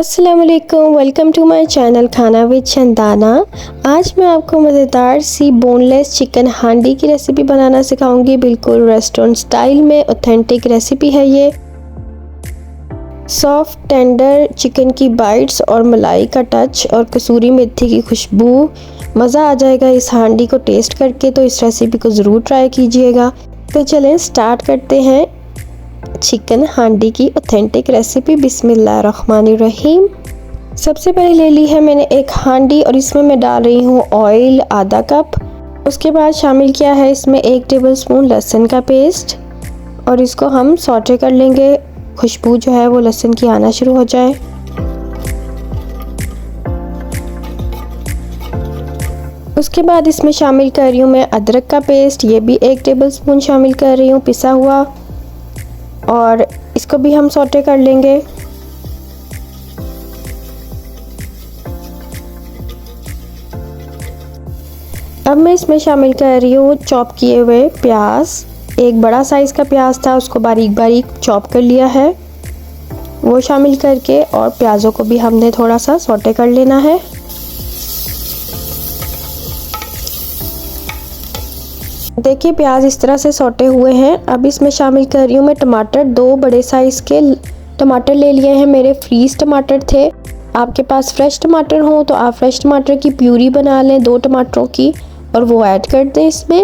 अस्सलामुअलैकुम, welcome to my channel खाना with Chandana. आज मैं आपको मज़ेदार सी बोनलेस चिकन हांडी की रेसिपी बनाना सिखाऊंगी। बिल्कुल रेस्टोरेंट स्टाइल में ऑथेंटिक रेसिपी है ये। सॉफ्ट टेंडर चिकन की बाइट्स और मलाई का टच और कसूरी मेथी की खुशबू, मज़ा आ जाएगा इस हांडी को टेस्ट करके। तो इस रेसिपी को ज़रूर ट्राई कीजिएगा। तो चलें स्टार्ट करते हैं चिकन हांडी की ऑथेंटिक रेसिपी। बिस्मिल्लाहिर्रहमानिर्रहीम। सबसे पहले ले ली है मैंने एक हांडी और इसमें मैं डाल रही हूँ ऑयल आधा कप। उसके बाद शामिल किया है इसमें 1 टेबलस्पून लहसुन का पेस्ट और इसको हम सौटे कर लेंगे। खुशबू जो है वो लहसुन की आना शुरू हो जाए। उसके बाद इसमें शामिल कर रही हूँ मैं अदरक का पेस्ट, ये भी 1 टेबलस्पून शामिल कर रही हूँ पिसा हुआ, और इसको भी हम सौटे कर लेंगे। अब मैं इसमें शामिल कर रही हूँ चॉप किए हुए प्याज। एक बड़ा साइज़ का प्याज था, उसको बारीक बारीक चॉप कर लिया है, वो शामिल करके और प्याज़ों को भी हमने थोड़ा सा सौटे कर लेना है। देखिए प्याज इस तरह से सौटे हुए हैं। अब इसमें शामिल कर रही हूँ मैं टमाटर। 2 बड़े साइज़ के टमाटर ले लिए हैं, मेरे फ्रीज़ टमाटर थे। आपके पास फ्रेश टमाटर हो तो आप फ्रेश टमाटर की प्यूरी बना लें 2 टमाटरों की और वो ऐड कर दें इसमें।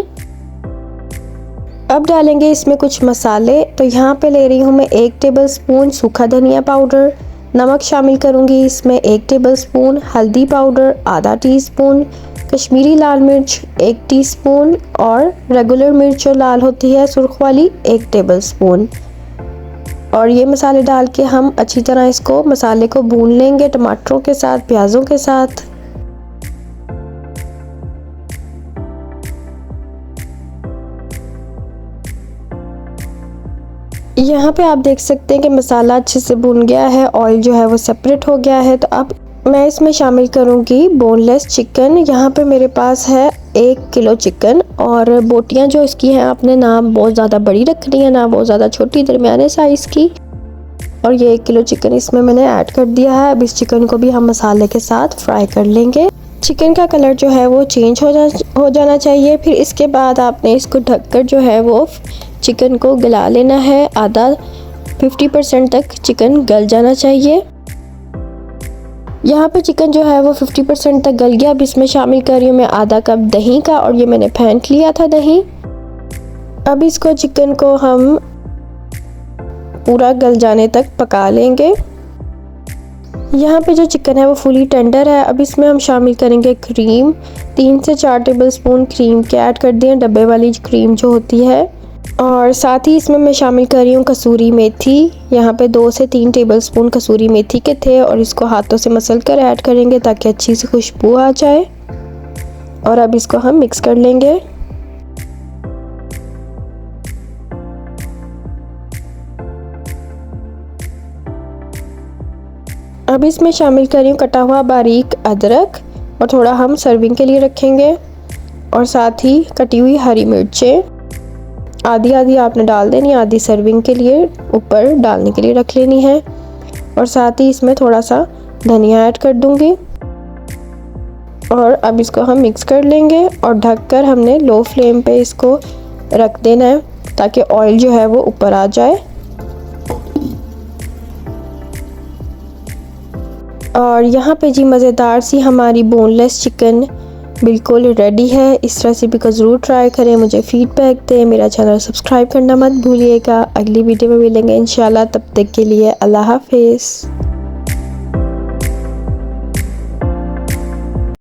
अब डालेंगे इसमें कुछ मसाले। तो यहाँ पे ले रही हूँ मैं 1 टेबलस्पून सूखा धनिया पाउडर, नमक शामिल करूँगी इसमें 1 टेबलस्पून, हल्दी पाउडर आधा टीस्पून, कश्मीरी लाल मिर्च 1 टीस्पून और रेगुलर मिर्च जो लाल होती है सुर्ख वाली 1 टेबलस्पून। और ये मसाले डाल के हम अच्छी तरह इसको मसाले को भून लेंगे टमाटरों के साथ, प्याज़ों के साथ। यहाँ पे आप देख सकते हैं कि मसाला अच्छे से भून गया है, ऑयल जो है वो सेपरेट हो गया है। तो अब मैं इसमें शामिल करूँगी बोनलेस चिकन। यहाँ पे मेरे पास है 1 किलो चिकन और बोटियाँ जो इसकी हैं आपने ना बहुत ज़्यादा बड़ी रखनी है ना बहुत ज़्यादा छोटी, दरमियाने साइज़ की। और ये 1 किलो चिकन इसमें मैंने ऐड कर दिया है। अब इस चिकन को भी हम मसाले के साथ फ्राई कर लेंगे। चिकन का कलर जो है वो चेंज हो जाना चाहिए। फिर इसके बाद आपने इसको ढककर जो है वो चिकन को गला लेना है। आधा 50% तक चिकन गल जाना चाहिए। यहाँ पे चिकन जो है वो 50% तक गल गया। अब इसमें शामिल कर रही हूँ मैं आधा कप दही का, और ये मैंने फेंट लिया था दही। अब इसको चिकन को हम पूरा गल जाने तक पका लेंगे। यहाँ पे जो चिकन है वो फुली टेंडर है। अब इसमें हम शामिल करेंगे क्रीम। 3 से 4 टेबलस्पून क्रीम के ऐड कर दिए, डब्बे वाली क्रीम जो होती है। और साथ ही इसमें मैं शामिल कर रही हूँ कसूरी मेथी। यहाँ पे 2 से 3 टेबलस्पून कसूरी मेथी के थे और इसको हाथों से मसल कर ऐड करेंगे ताकि अच्छी सी खुशबू आ जाए। और अब इसको हम मिक्स कर लेंगे। अब इसमें शामिल कर रही हूँ कटा हुआ बारीक अदरक, और थोड़ा हम सर्विंग के लिए रखेंगे। और साथ ही कटी हुई हरी मिर्चें आधी आधी आपने डाल देनी, आधी सर्विंग के लिए ऊपर डालने के लिए रख लेनी है। और साथ ही इसमें थोड़ा सा धनिया ऐड कर दूंगी। और अब इसको हम मिक्स कर लेंगे और ढककर हमने लो फ्लेम पे इसको रख देना है ताकि ऑयल जो है वो ऊपर आ जाए। और यहाँ पे जी मज़ेदार सी हमारी बोनलेस चिकन बिल्कुल रेडी है। इस रेसिपी को ज़रूर ट्राई करें, मुझे फीडबैक दें। मेरा चैनल सब्सक्राइब करना मत भूलिएगा। अगली वीडियो में मिलेंगे इंशाल्लाह। तब तक के लिए अल्लाह हाफिज़।